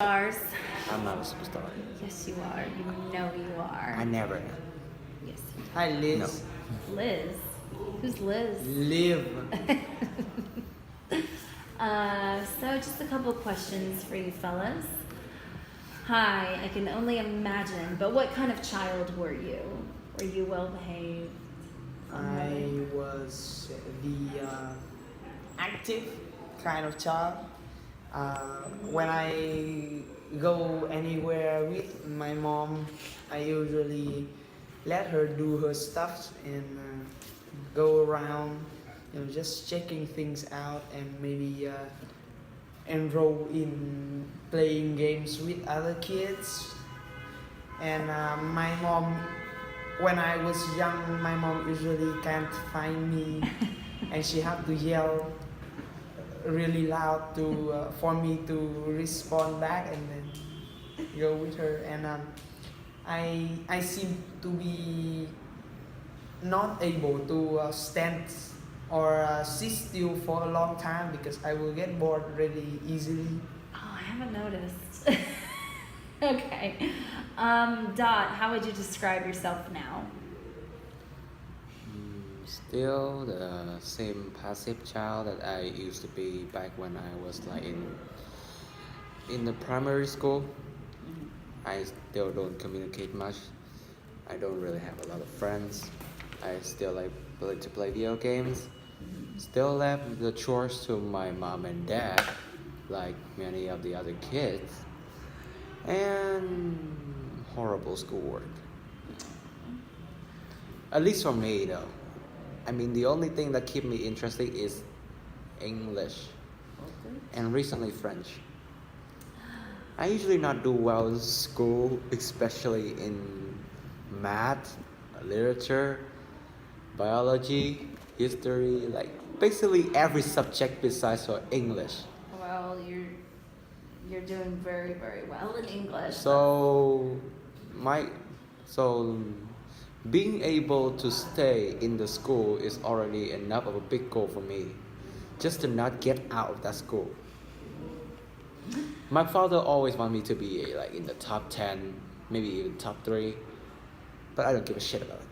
Stars. I'm not a superstar. Yes, you are. You know you are. I never am. Yes. Hi, Liz. No. Liz. Who's Liz? Live. So just a couple questions for you fellas. Hi, I can only imagine, but what kind of child were you? Were you well behaved? I was the active kind of child. When I go anywhere with my mom, I usually let her do her stuff and go around, just checking things out and maybe enroll in playing games with other kids. And my mom, when I was young, my mom usually can't find me, and she had to yell really loud to for me to respond back and then go with her. And I seem to be not able to stand or sit still for a long time because I will get bored really easily. Oh, I haven't noticed. Okay. Dot, how would you describe yourself now? Still the same passive child that I used to be back when I was like in the primary school. I still don't communicate much. I don't really have a lot of friends. I still like to play video games. Still left the chores to my mom and dad, like many of the other kids. And horrible schoolwork. At least for me though. I mean, the only thing that keep me interested is English and recently French. I usually not do well in school, especially in math, literature, biology, history, like basically every subject besides for English. Well, you're doing very, very well in English. So being able to stay in the school is already enough of a big goal for me, just to not get out of that school. My father always wanted me to be like in the top 10, maybe even top 3, but I don't give a shit about it.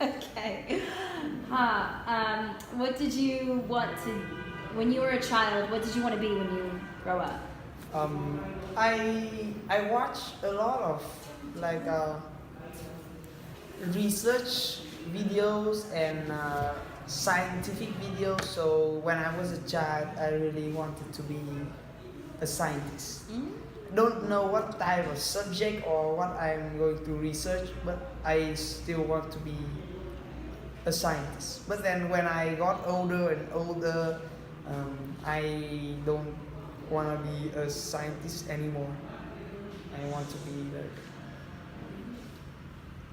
Okay. What did you want to, when you were a child, what did you want to be when you grow up? I watch a lot of like research videos and scientific videos. So when I was a child, I really wanted to be a scientist. Don't know what type of subject or what I'm going to research, but I still want to be a scientist. But then when I got older and older, I don't want to be a scientist anymore. I want to be like,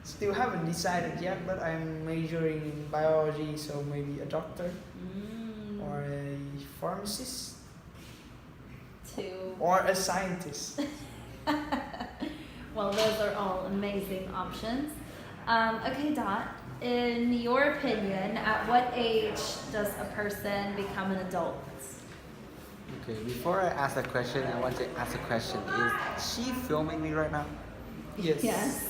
still haven't decided yet, but I'm majoring in biology, so maybe a doctor or a pharmacist or a scientist. Well, those are all amazing options. Okay, Dot, in your opinion, at what age does a person become an adult? Okay, before I ask that question, I want to ask a question. Is she filming me right now? Yes. Yes.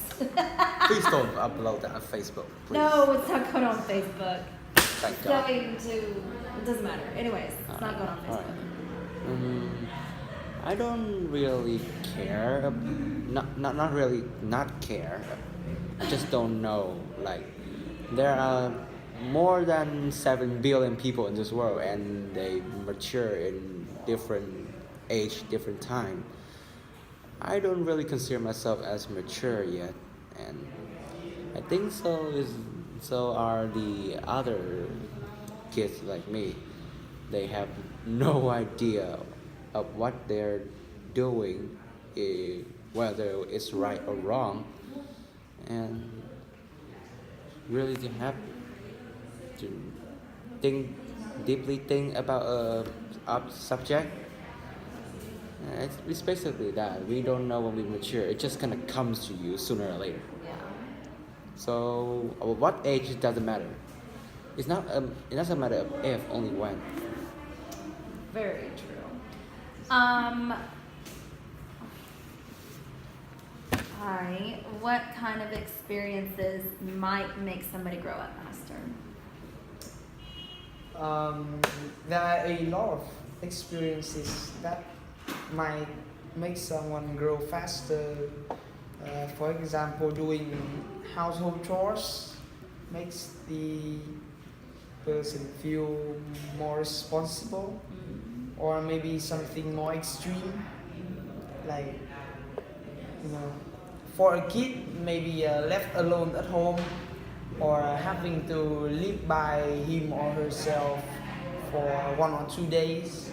Please don't upload that on Facebook, please. No, it's not going on Facebook. Thank It's God. going to, it doesn't matter. Anyways, it's not going on Facebook. I don't really care. Not really not care. I just don't know. Like, there are more than 7 billion people in this world, and they mature in different age, different time. I don't really consider myself as mature yet, and I think so are the other kids like me. They have no idea of what they're doing, whether it's right or wrong, and really to have to deeply think about a subject. It's basically that we don't know when we mature. It just kind of comes to you sooner or later. Yeah. So what age, it doesn't matter. It doesn't matter if, only when. Very true. Hi. What kind of experiences might make somebody grow up faster? There are a lot of experiences that might make someone grow faster. For example, doing household chores makes the person feel more responsible, or maybe something more extreme, like for a kid, maybe left alone at home, or having to live by him or herself for 1 or 2 days.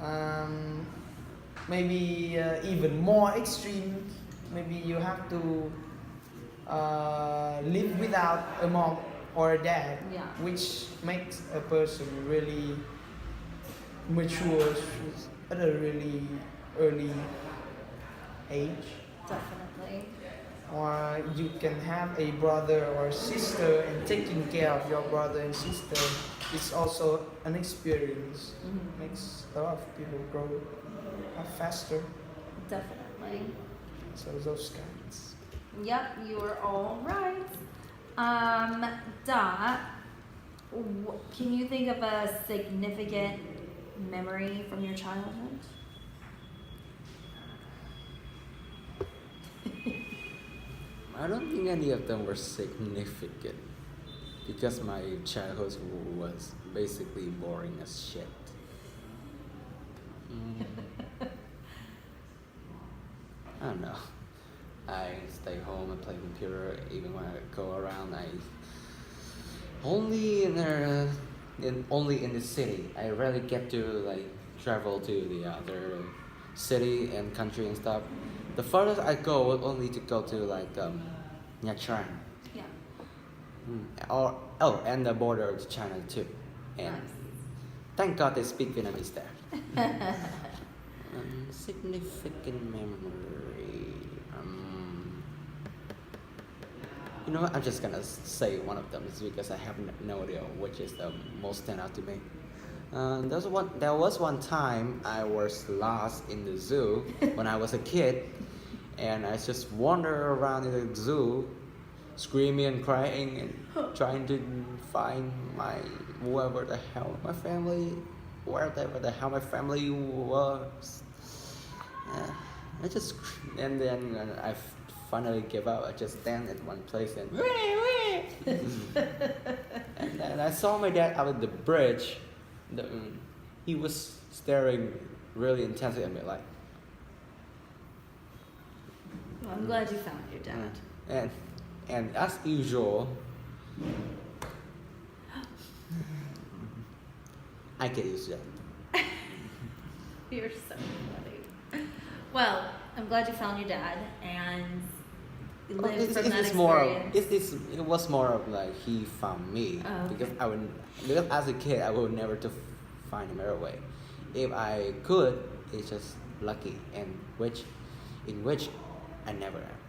Um, Maybe even more extreme, maybe you have to live without a mom or a dad, Yeah. which makes a person really mature at a really early age. Definitely. Or you can have a brother or sister, and taking care of your brother and sister is also an experience. Makes a lot of people grow up faster. Definitely. So those kinds. Yep, you are all right. Dot, can you think of a significant memory from your childhood? I don't think any of them were significant because my childhood was basically boring as shit. I don't know. I stay home and play computer. Even when I go around, I only only in the city. I rarely get to like travel to the other city and country and stuff. The furthest I go would only to go to like Nha Trang. Yeah. And the border to China too. And Nice. thank God they speak Vietnamese there. Significant memory. You know what? I'm just gonna say one of them is because I have no idea which is the most stand out to me. There was one time I was lost in the zoo when I was a kid, and I just wandered around in the zoo, screaming and crying and trying to find wherever the hell my family was. And then when I finally give up. I just stand in one place and and then I saw my dad out of the bridge. He was staring really intensely at me, like. Well, I'm glad you found your dad. And as usual, I get used to that. You're so funny. Well, I'm glad you found your dad and you lived from that experience. It was more of like he found me. Oh, okay. Because as a kid I would never to find him right away. If I could, it's just lucky, and in which I never am.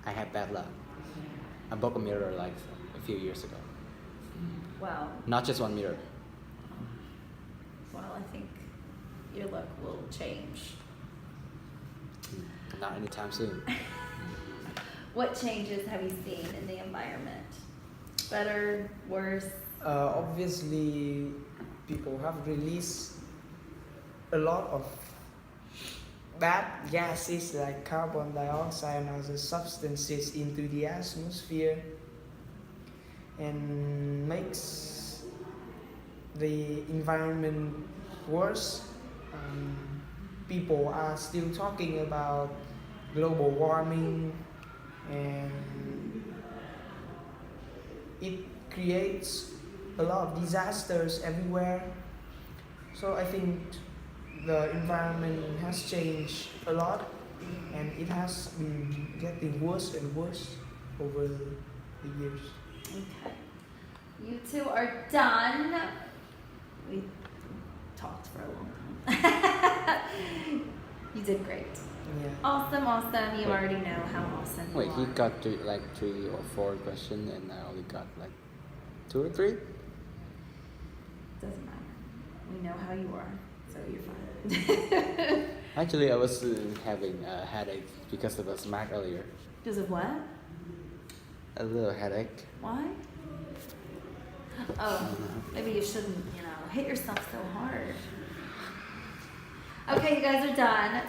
I had bad luck. I broke a mirror like a few years ago. Wow. Not just one mirror. Well, I think your luck will change. Not anytime soon. What changes have you seen in the environment? Better, worse? Obviously, people have released a lot of bad gases like carbon dioxide and other substances into the atmosphere, and makes the environment worse. People are still talking about global warming, and it creates a lot of disasters everywhere. So I think the environment has changed a lot, and it has been getting worse and worse over the years. Okay. You two are done. We talked for a long time. You did great. Yeah. Awesome. You Wait. already know how awesome Wait, you he are. got three or four questions, and I only got like 2 or 3. Doesn't matter. We know how you are, so you're fine. Actually, I was having a headache because of a smack earlier. Because of what? A little headache. Why? Oh, maybe you shouldn't, hit yourself so hard. Okay, you guys are done.